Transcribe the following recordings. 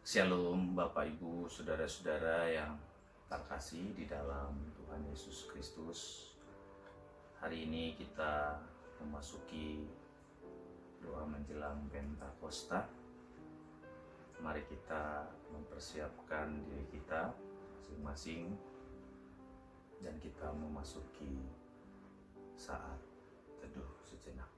Shalom Bapak Ibu Saudara-saudara yang terkasih di dalam Tuhan Yesus Kristus. Hari ini kita memasuki doa menjelang Pentakosta. Mari kita mempersiapkan diri kita masing-masing dan kita memasuki saat teduh sejenak.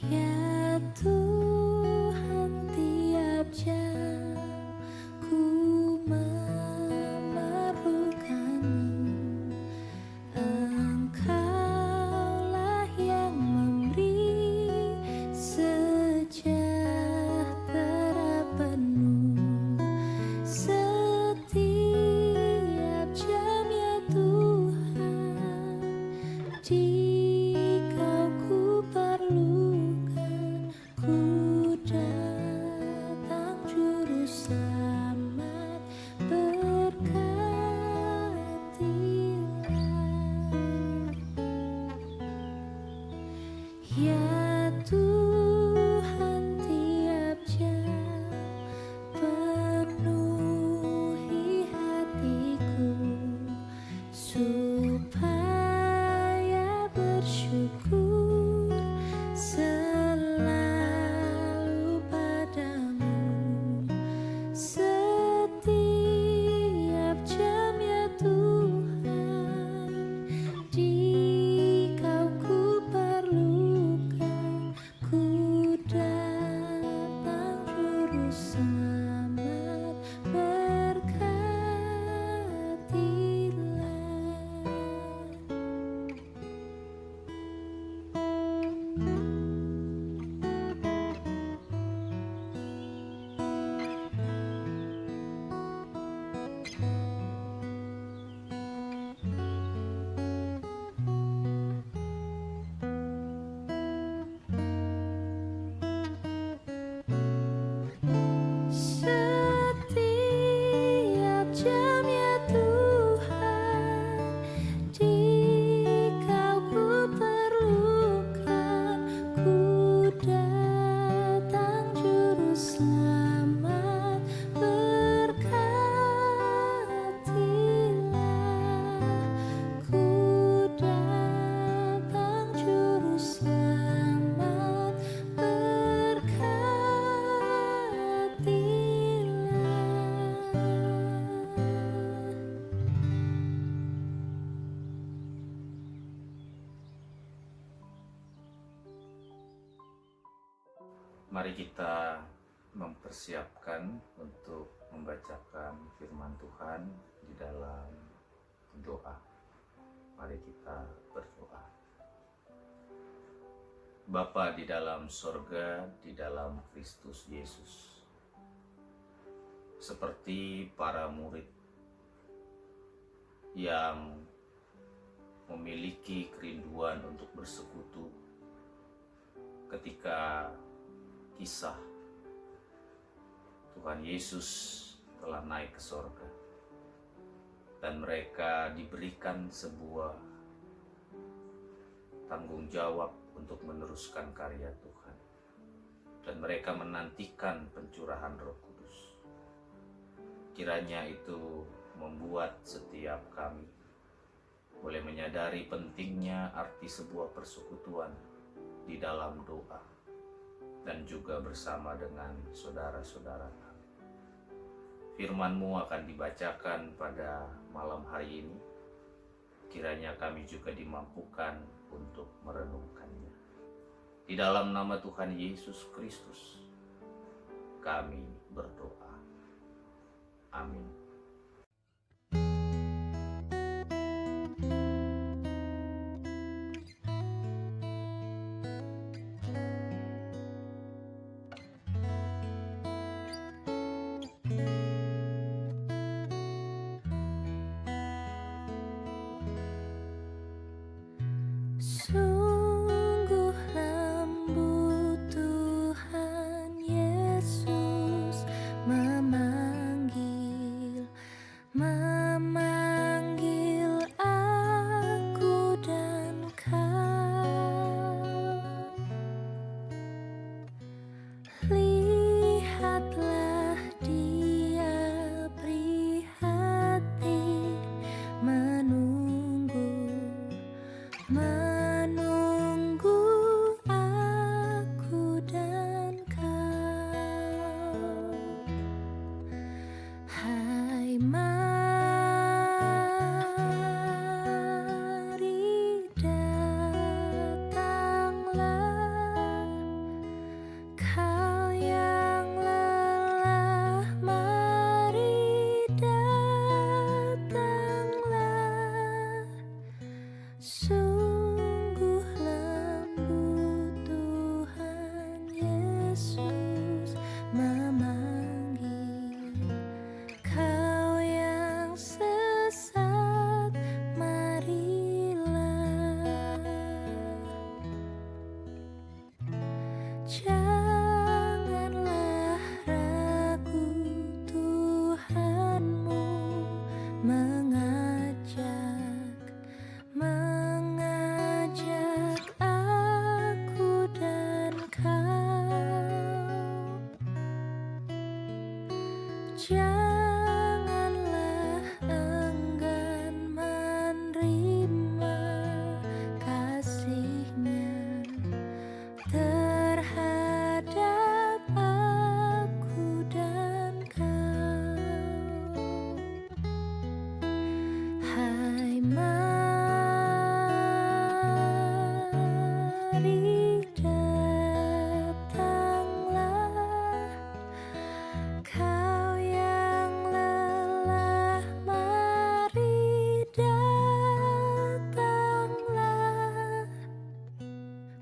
Ya Tuhan, tiap jam ku memerlukan-Mu. Engkaulah yang memberi sejahtera penuh setiap jam, ya Tuhan. Jika ku perlukan, ku datang juru selamat, berkatilah. Ya Tuhan, tiap jam penuhi hatiku supaya bersyukur selalu padamu. Setiap jam, ya Tuhan, jika ku perlukan, ku datang juru selamat, berkatilah. Setiap jam, ya Tuhan, jika ku perlukan, ku datang juru selamat, berkatilah. Ku datang juru selamat, Mari kita mempersiapkan untuk membacakan firman Tuhan di dalam doa. Mari kita berdoa. Bapa di dalam sorga, di dalam Kristus Yesus, seperti para murid yang memiliki kerinduan untuk bersekutu ketika kisah Tuhan Yesus telah naik ke sorga dan mereka diberikan sebuah tanggung jawab untuk meneruskan karya Tuhan, dan mereka menantikan pencurahan Roh Kudus. Kiranya itu membuat setiap kami boleh menyadari pentingnya arti sebuah persekutuan di dalam doa dan juga bersama dengan saudara-saudara kami. Firman-Mu akan dibacakan pada malam hari ini. Kiranya kami juga dimampukan untuk merenungkannya. Di dalam nama Tuhan Yesus Kristus kami berdoa. Amin. Sungguh lembut Tuhan Yesus memanggil aku dan kau. Lihatlah Dia prihatin menunggu aku dan kau. Hai, mari datanglah, kau yang lelah, mari datanglah. Sungguh lembut Tuhan Yesus memanggil, kau yang sesat, marilah. Janganlah ragu, Tuhanmu mengajak aku dan kau. Janganlah enggan menerima kasih-Nya terhadap aku dan kau. Hai, mari datanglah, kau yang lelah, mari datanglah.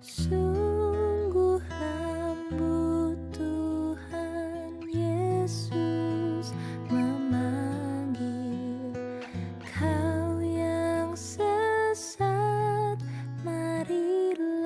Sungguh lembut Tuhan Yesus memanggil, kau yang sesat, marilah.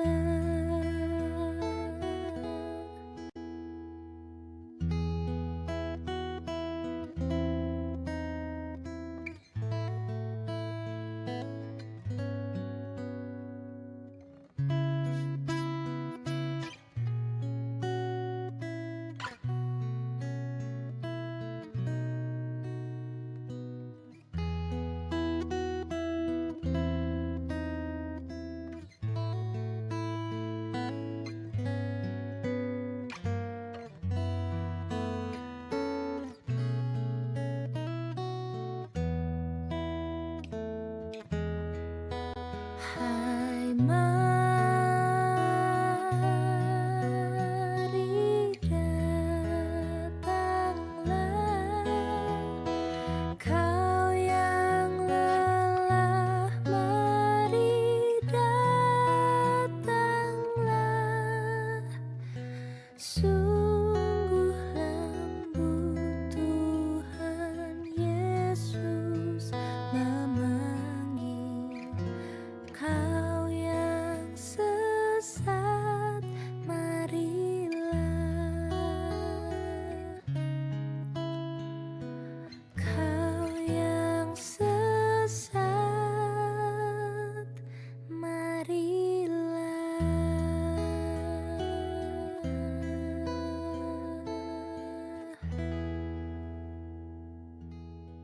Hai, mari datanglah, kau yang lelah, mari datanglah. Sungguh lembut Tuhan Yesus memanggil, kau yang sesat, marilah. Kau yang sesat, marilah.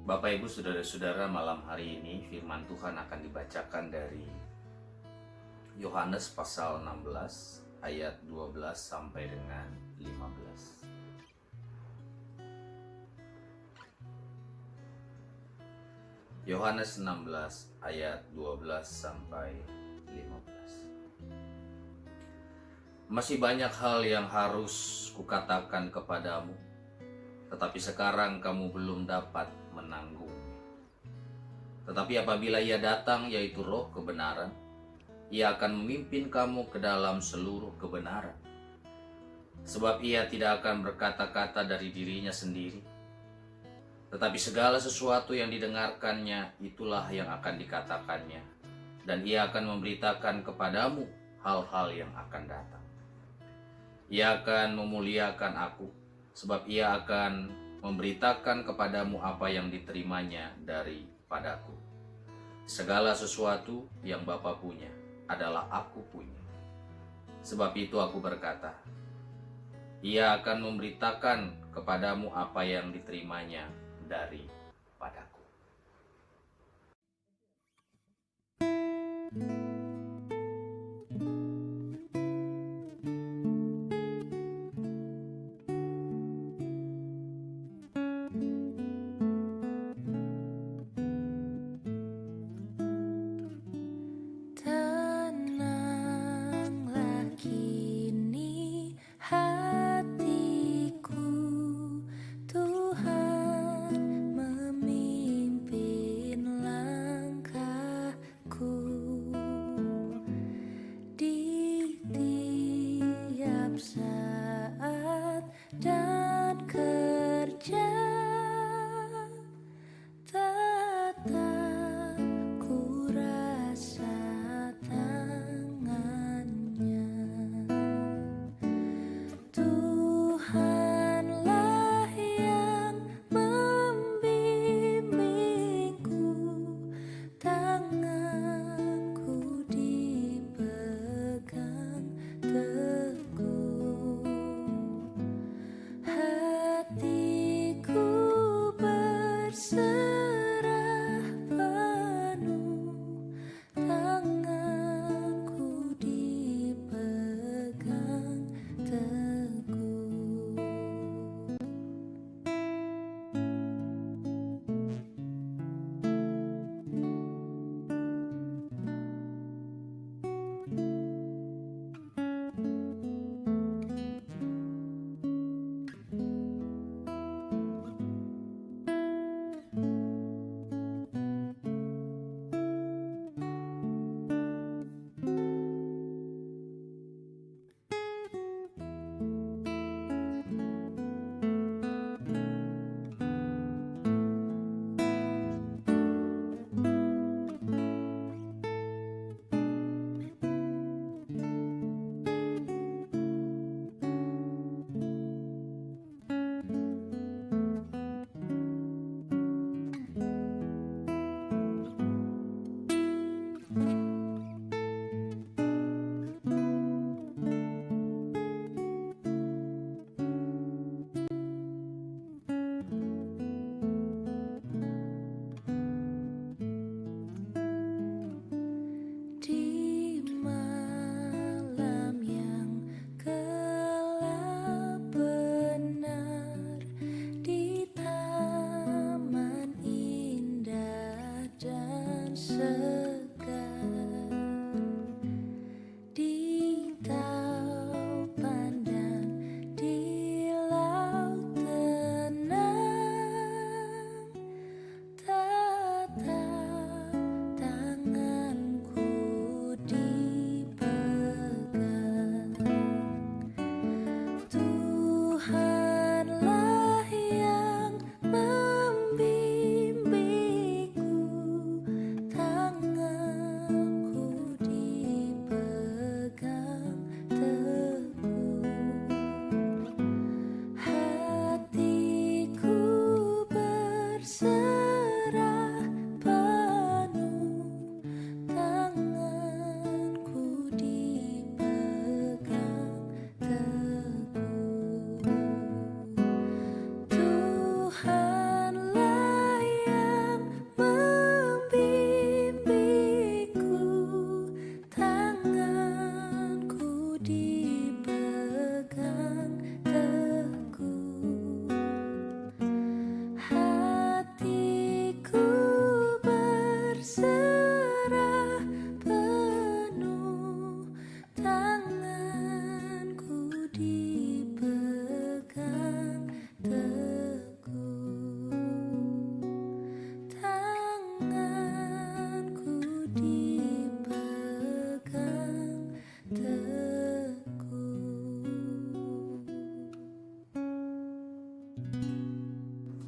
Bapak Ibu Saudara-saudara, malam hari ini firman Tuhan akan dibacakan dari Yohanes pasal 16 ayat 12 sampai dengan 15. Yohanes 16 ayat 12 sampai 15. Masih banyak hal yang harus kukatakan kepadamu, tetapi sekarang kamu belum dapat menanggungnya. Tetapi apabila Ia datang, yaitu Roh kebenaran, Ia akan memimpin kamu ke dalam seluruh kebenaran. Sebab Ia tidak akan berkata-kata dari dirinya sendiri, tetapi segala sesuatu yang didengarkannya, itulah yang akan dikatakannya, dan Ia akan memberitakan kepadamu hal-hal yang akan datang. Ia akan memuliakan aku, sebab Ia akan memberitakan kepadamu apa yang diterimanya daripadaku. Segala sesuatu yang Bapa punya adalah aku punya. Sebab itu aku berkata, Ia akan memberitakan kepadamu apa yang diterimanya daripadaku. Tenanglah kini hatiku, Tuhan memimpin langkahku.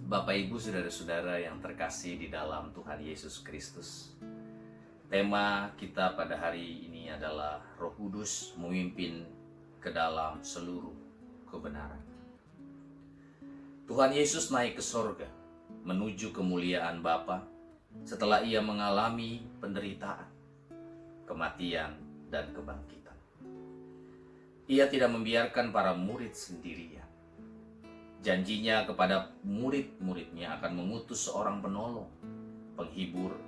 Bapak Ibu saudara-saudara yang terkasih di dalam Tuhan Yesus Kristus. Tema kita pada hari ini adalah Roh Kudus memimpin ke dalam seluruh kebenaran. Tuhan Yesus naik ke sorga menuju kemuliaan Bapa setelah ia mengalami penderitaan, kematian, dan kebangkitan. Ia tidak membiarkan para murid sendirian. Janjinya kepada murid-muridnya akan mengutus seorang penolong, penghibur,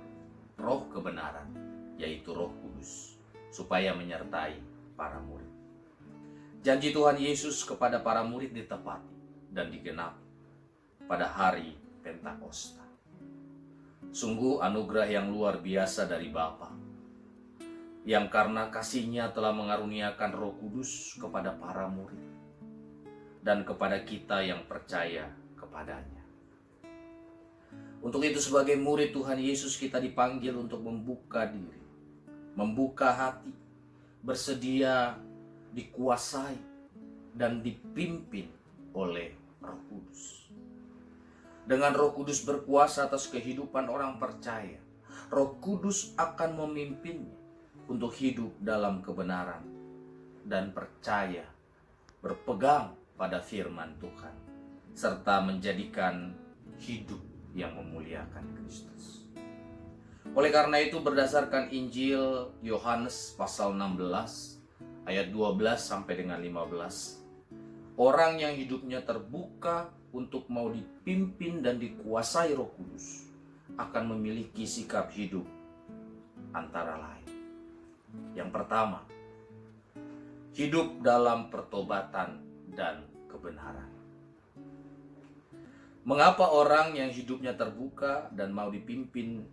roh kebenaran, yaitu Roh Kudus, supaya menyertai para murid. Janji Tuhan Yesus kepada para murid ditepati dan digenapi pada hari Pentakosta. Sungguh anugerah yang luar biasa dari Bapa, yang karena kasih-Nya telah mengaruniakan Roh Kudus kepada para murid dan kepada kita yang percaya kepadanya. Untuk itu sebagai murid Tuhan Yesus kita dipanggil untuk membuka diri, membuka hati, bersedia dikuasai dan dipimpin oleh Roh Kudus. Dengan Roh Kudus berkuasa atas kehidupan orang percaya, Roh Kudus akan memimpinnya untuk hidup dalam kebenaran dan percaya, berpegang pada firman Tuhan, serta menjadikan hidup yang memuliakan Kristus. Oleh karena itu berdasarkan Injil Yohanes pasal 16 ayat 12 sampai dengan 15, orang yang hidupnya terbuka untuk mau dipimpin dan dikuasai Roh Kudus akan memiliki sikap hidup antara lain. Yang pertama, hidup dalam pertobatan dan kebenaran. Mengapa orang yang hidupnya terbuka dan mau dipimpin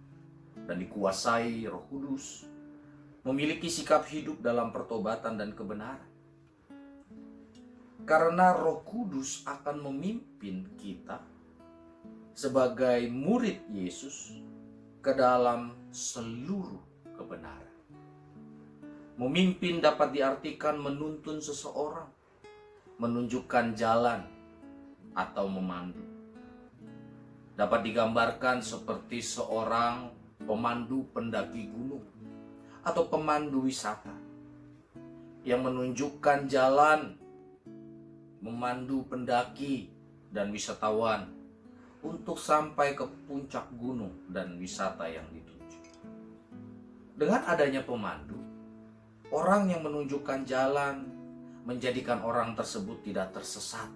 dan dikuasai Roh Kudus memiliki sikap hidup dalam pertobatan dan kebenaran? Karena Roh Kudus akan memimpin kita sebagai murid Yesus ke dalam seluruh kebenaran. Memimpin dapat diartikan menuntun seseorang, menunjukkan jalan, atau memandu. Dapat digambarkan seperti seorang pemandu pendaki gunung atau pemandu wisata yang menunjukkan jalan, memandu pendaki dan wisatawan untuk sampai ke puncak gunung dan wisata yang dituju. Dengan adanya pemandu, orang yang menunjukkan jalan menjadikan orang tersebut tidak tersesat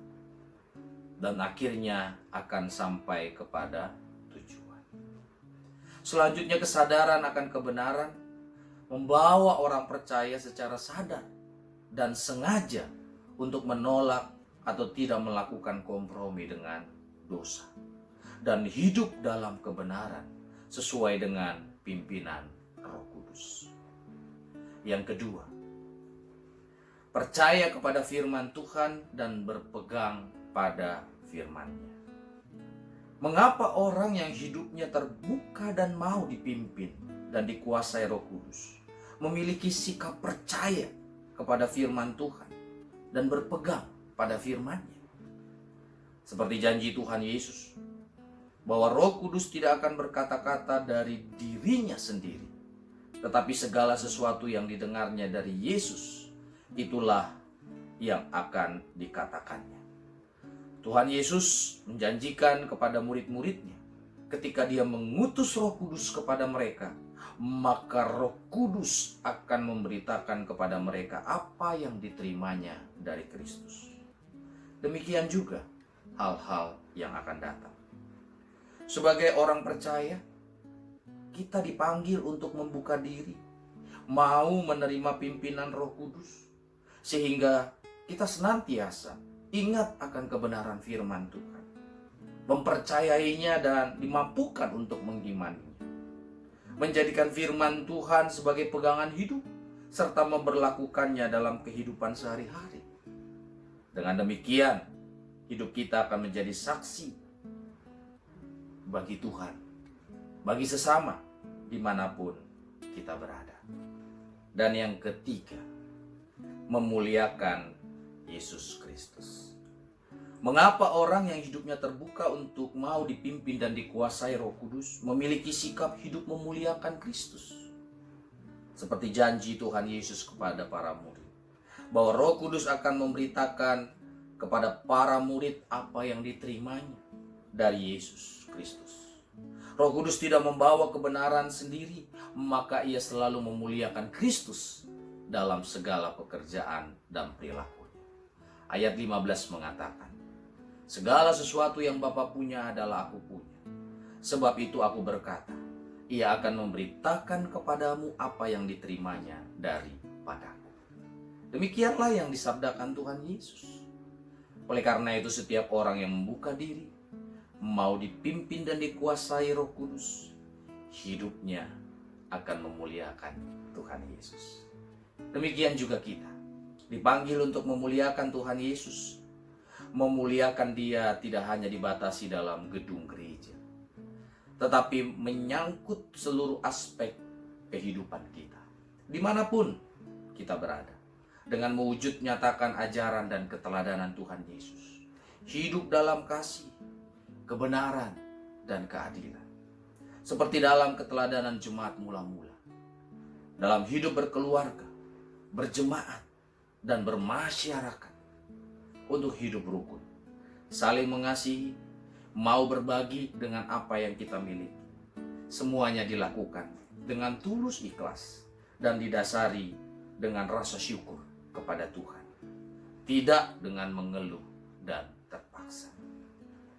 dan akhirnya akan sampai kepada tujuan. Selanjutnya kesadaran akan kebenaran membawa orang percaya secara sadar dan sengaja untuk menolak atau tidak melakukan kompromi dengan dosa dan hidup dalam kebenaran sesuai dengan pimpinan Roh Kudus. Yang kedua, percaya kepada firman Tuhan dan berpegang pada firman-Nya. Mengapa orang yang hidupnya terbuka dan mau dipimpin dan dikuasai Roh Kudus memiliki sikap percaya kepada firman Tuhan dan berpegang pada firman-Nya? Seperti janji Tuhan Yesus bahwa Roh Kudus tidak akan berkata-kata dari dirinya sendiri, tetapi segala sesuatu yang didengarnya dari Yesus itulah yang akan dikatakannya. Tuhan Yesus menjanjikan kepada murid-muridnya ketika Dia mengutus Roh Kudus kepada mereka, maka Roh Kudus akan memberitakan kepada mereka apa yang diterimanya dari Kristus. Demikian juga hal-hal yang akan datang. Sebagai orang percaya, kita dipanggil untuk membuka diri, mau menerima pimpinan Roh Kudus, sehingga kita senantiasa ingat akan kebenaran firman Tuhan, mempercayainya dan dimampukan untuk mengimaninya, menjadikan firman Tuhan sebagai pegangan hidup, serta memberlakukannya dalam kehidupan sehari-hari. Dengan demikian, hidup kita akan menjadi saksi bagi Tuhan, bagi sesama, dimanapun kita berada. Dan yang ketiga, memuliakan Yesus Kristus. Mengapa orang yang hidupnya terbuka untuk mau dipimpin dan dikuasai Roh Kudus memiliki sikap hidup memuliakan Kristus? Seperti janji Tuhan Yesus kepada para murid, bahwa Roh Kudus akan memberitakan kepada para murid apa yang diterimanya dari Yesus Kristus. Roh Kudus tidak membawa kebenaran sendiri, maka ia selalu memuliakan Kristus dalam segala pekerjaan dan perilakunya. Ayat 15 mengatakan, segala sesuatu yang Bapa punya adalah aku punya. Sebab itu aku berkata, ia akan memberitakan kepadamu apa yang diterimanya daripadaku. Demikianlah yang disabdakan Tuhan Yesus. Oleh karena itu setiap orang yang membuka diri, mau dipimpin dan dikuasai Roh Kudus, hidupnya akan memuliakan Tuhan Yesus. Demikian juga kita, dipanggil untuk memuliakan Tuhan Yesus. Memuliakan Dia tidak hanya dibatasi dalam gedung gereja, tetapi menyangkut seluruh aspek kehidupan kita, dimanapun kita berada, dengan mewujud nyatakan ajaran dan keteladanan Tuhan Yesus, hidup dalam kasih, kebenaran, dan keadilan, seperti dalam keteladanan jemaat mula-mula, dalam hidup berkeluarga, berjemaat, dan bermasyarakat, untuk hidup rukun, saling mengasihi, mau berbagi dengan apa yang kita miliki. Semuanya dilakukan dengan tulus ikhlas dan didasari dengan rasa syukur kepada Tuhan, tidak dengan mengeluh dan terpaksa.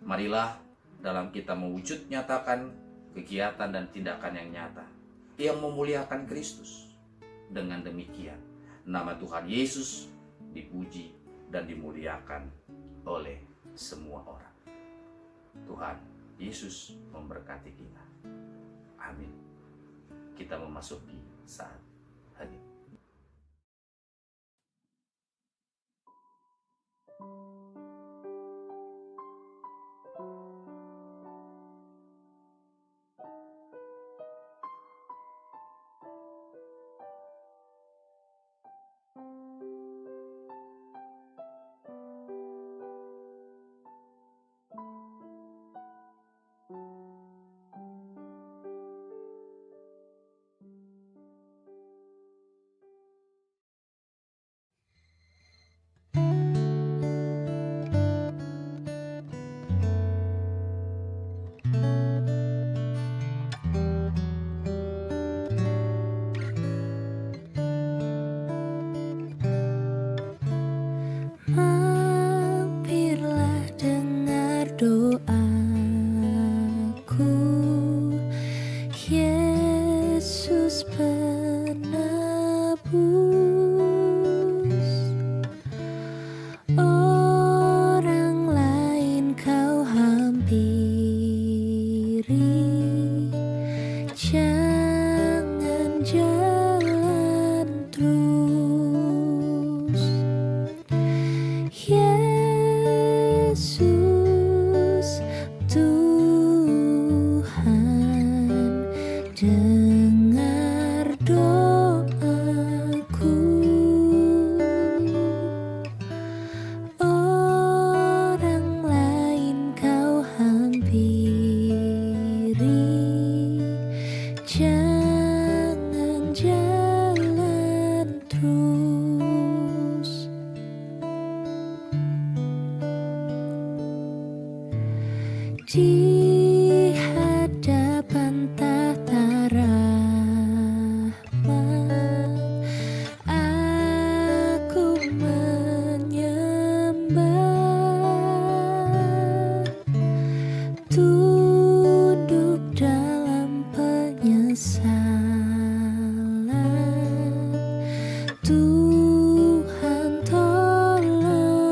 Marilah dalam kita mewujud nyatakan kegiatan dan tindakan yang nyata yang memuliakan Kristus. Dengan demikian, nama Tuhan Yesus dipuji dan dimuliakan oleh semua orang. Tuhan Yesus memberkati kita. Amin. Kita memasuki saat hening. Mampirlah dengar doaku, Yesus penebus. Orang lain kau hampiri, jangan jalan terus. Yesus Tuhan, dengar doaku. Orang lain kau hampiri, jangan jalan terus. Di hadapan tahta rahmat, aku menyembah, tunduk dalam penyesalan. Tuhan tolonglah.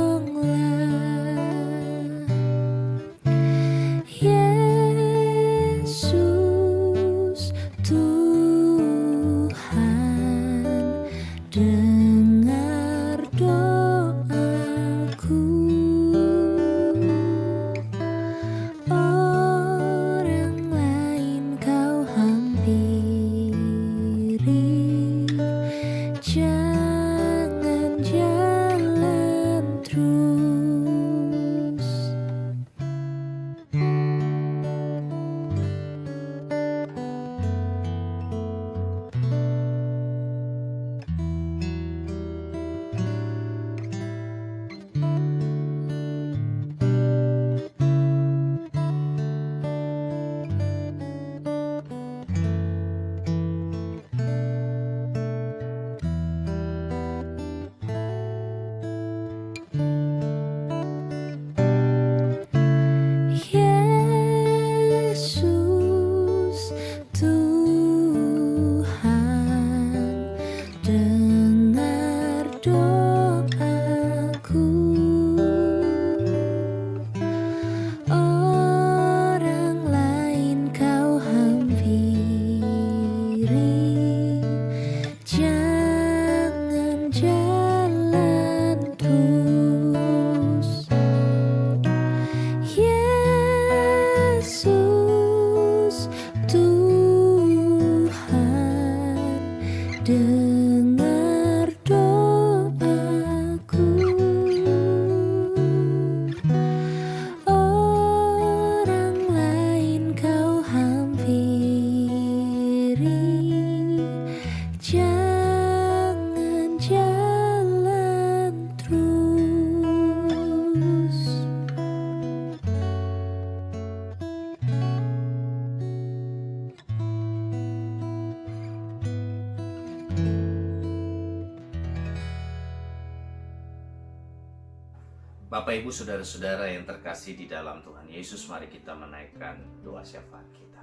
Bapak, Ibu, saudara-saudara yang terkasih di dalam Tuhan Yesus, mari kita menaikkan doa syafaat kita.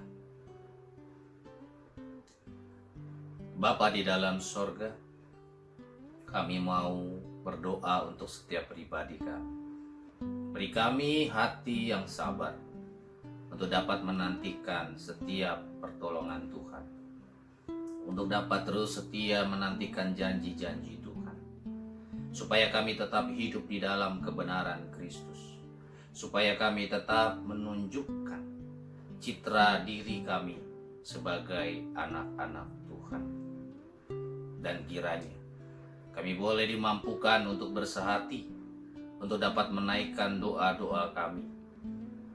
Bapa di dalam sorga, kami mau berdoa untuk setiap pribadi kami. Beri kami hati yang sabar untuk dapat menantikan setiap pertolongan Tuhan, untuk dapat terus setia menantikan janji-janji Tuhan, supaya kami tetap hidup di dalam kebenaran Kristus, supaya kami tetap menunjukkan citra diri kami sebagai anak-anak Tuhan. Dan kiranya kami boleh dimampukan untuk bersehati, untuk dapat menaikkan doa-doa kami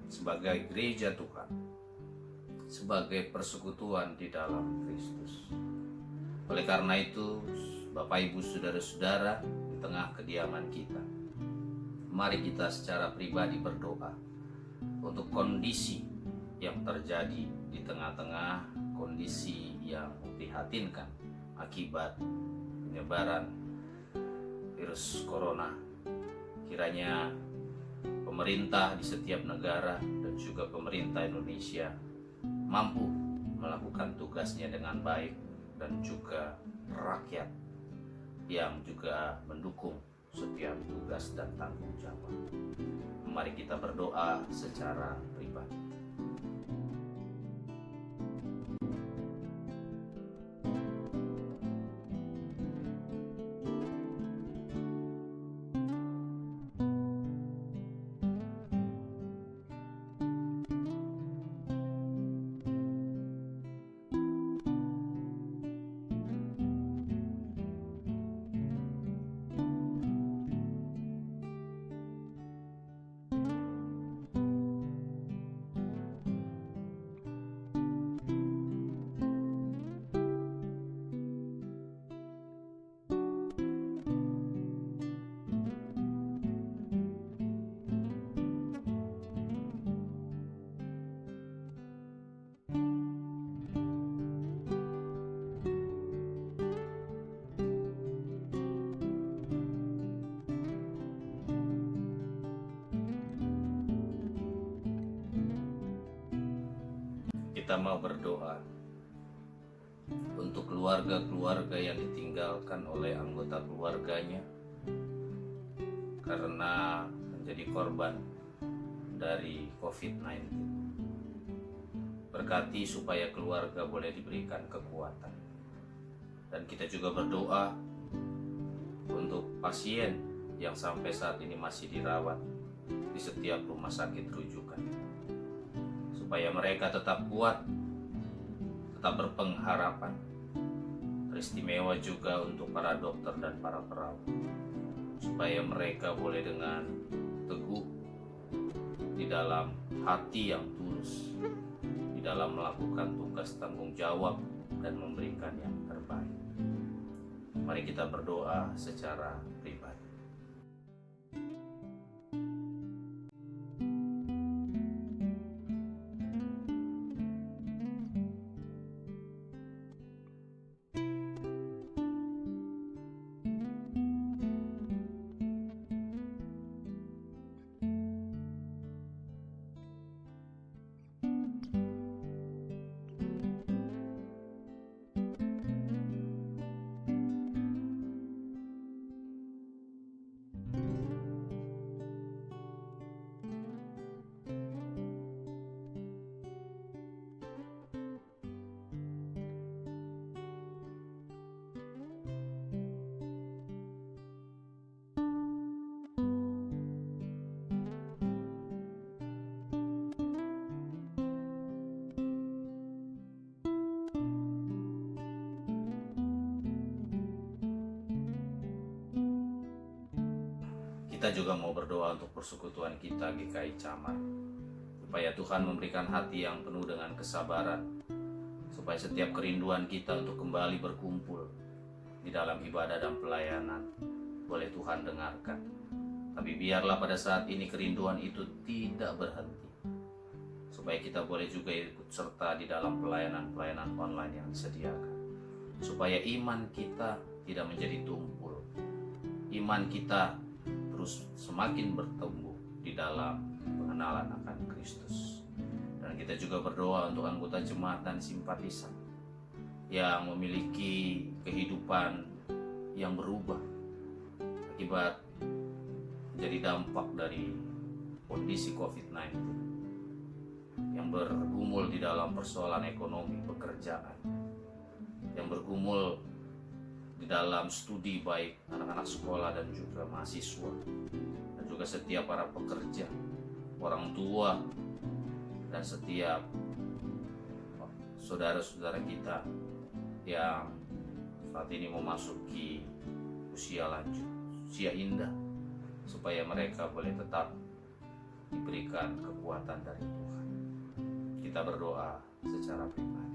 sebagai gereja Tuhan, sebagai persekutuan di dalam Kristus. Oleh karena itu, Bapak, Ibu, saudara-saudara, di tengah kediaman kita, mari kita secara pribadi berdoa untuk kondisi yang terjadi di tengah-tengah kondisi yang memprihatinkan akibat penyebaran virus corona. Kiranya pemerintah di setiap negara dan juga pemerintah Indonesia mampu melakukan tugasnya dengan baik, dan juga rakyat yang juga mendukung setiap tugas dan tanggung jawab. Mari kita berdoa secara pribadi. Kita mau berdoa untuk keluarga-keluarga yang ditinggalkan oleh anggota keluarganya karena menjadi korban dari COVID-19. Berkati supaya keluarga boleh diberikan kekuatan. Dan kita juga berdoa untuk pasien yang sampai saat ini masih dirawat di setiap rumah sakit rujukan, supaya mereka tetap kuat, tetap berpengharapan. Teristimewa juga untuk para dokter dan para perawat, supaya mereka boleh dengan teguh di dalam hati yang tulus, di dalam melakukan tugas tanggung jawab dan memberikan yang terbaik. Mari kita berdoa secara pribadi. Kita juga mau berdoa untuk persekutuan kita GKI Camar, supaya Tuhan memberikan hati yang penuh dengan kesabaran, supaya setiap kerinduan kita untuk kembali berkumpul di dalam ibadah dan pelayanan boleh Tuhan dengarkan. Tapi biarlah pada saat ini kerinduan itu tidak berhenti, supaya kita boleh juga ikut serta di dalam pelayanan-pelayanan online yang disediakan, supaya iman kita tidak menjadi tumpul, iman kita terus semakin bertumbuh di dalam pengenalan akan Kristus. Dan kita juga berdoa untuk anggota jemaat dan simpatisan yang memiliki kehidupan yang berubah akibat jadi dampak dari kondisi COVID-19, yang bergumul di dalam persoalan ekonomi, pekerjaan, yang bergumul di dalam studi baik anak-anak sekolah dan juga mahasiswa, dan juga setiap para pekerja, orang tua, dan setiap saudara-saudara kita yang saat ini memasuki usia lanjut, usia indah, supaya mereka boleh tetap diberikan kekuatan dari Tuhan. Kita berdoa secara pribadi.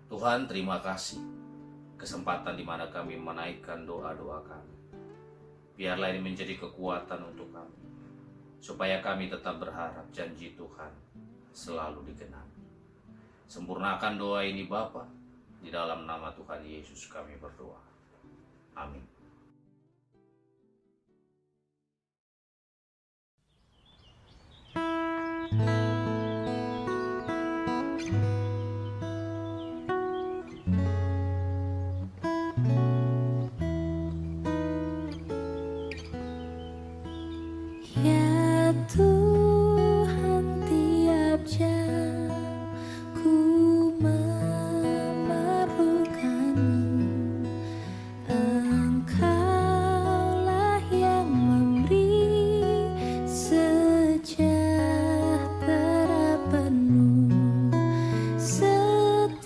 Tuhan, terima kasih kesempatan di mana kami menaikkan doa-doa kami. Biarlah ini menjadi kekuatan untuk kami, supaya kami tetap berharap janji Tuhan selalu digenapi. Sempurnakan doa ini Bapa, di dalam nama Tuhan Yesus kami berdoa. Amin. Ya Tuhan, tiap jam ku memerlukan-Mu. Engkaulah yang memberi sejahtera penuh setiap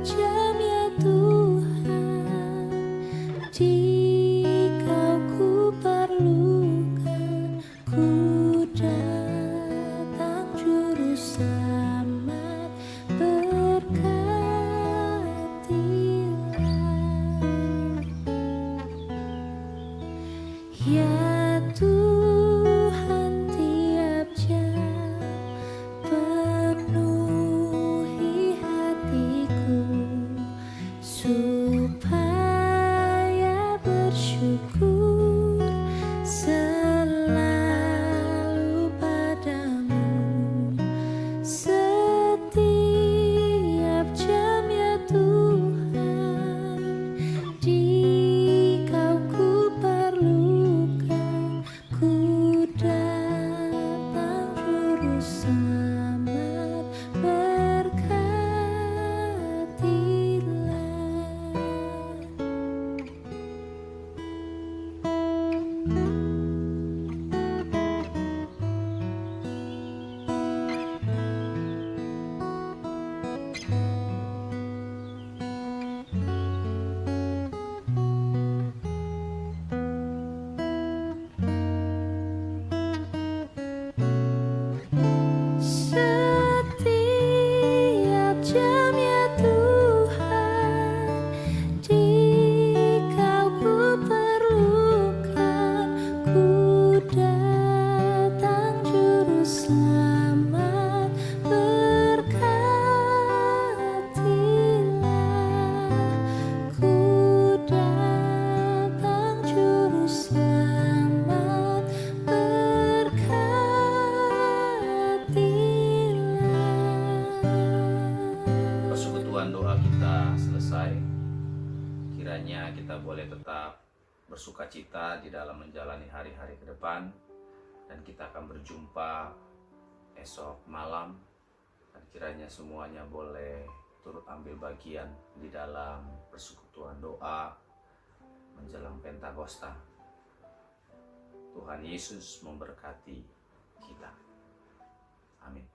jam, ya Tuhan. Jika ku perlukan, ku datang juru selamat, berkatilah. Ya Tuhan, tiap jam penuhi hatiku, supaya bersyukur selalu padamu. Setiap jam, ya Tuhan, jika ku perlukan, ku datang juru selamat, berkatilah. Setiap jam, ya Tuhan, jika ku perlukan, bersuka cita di dalam menjalani hari-hari ke depan. Dan kita akan berjumpa esok malam. Dan kiranya semuanya boleh turut ambil bagian di dalam persekutuan doa menjelang Pentakosta. Tuhan Yesus memberkati kita. Amin.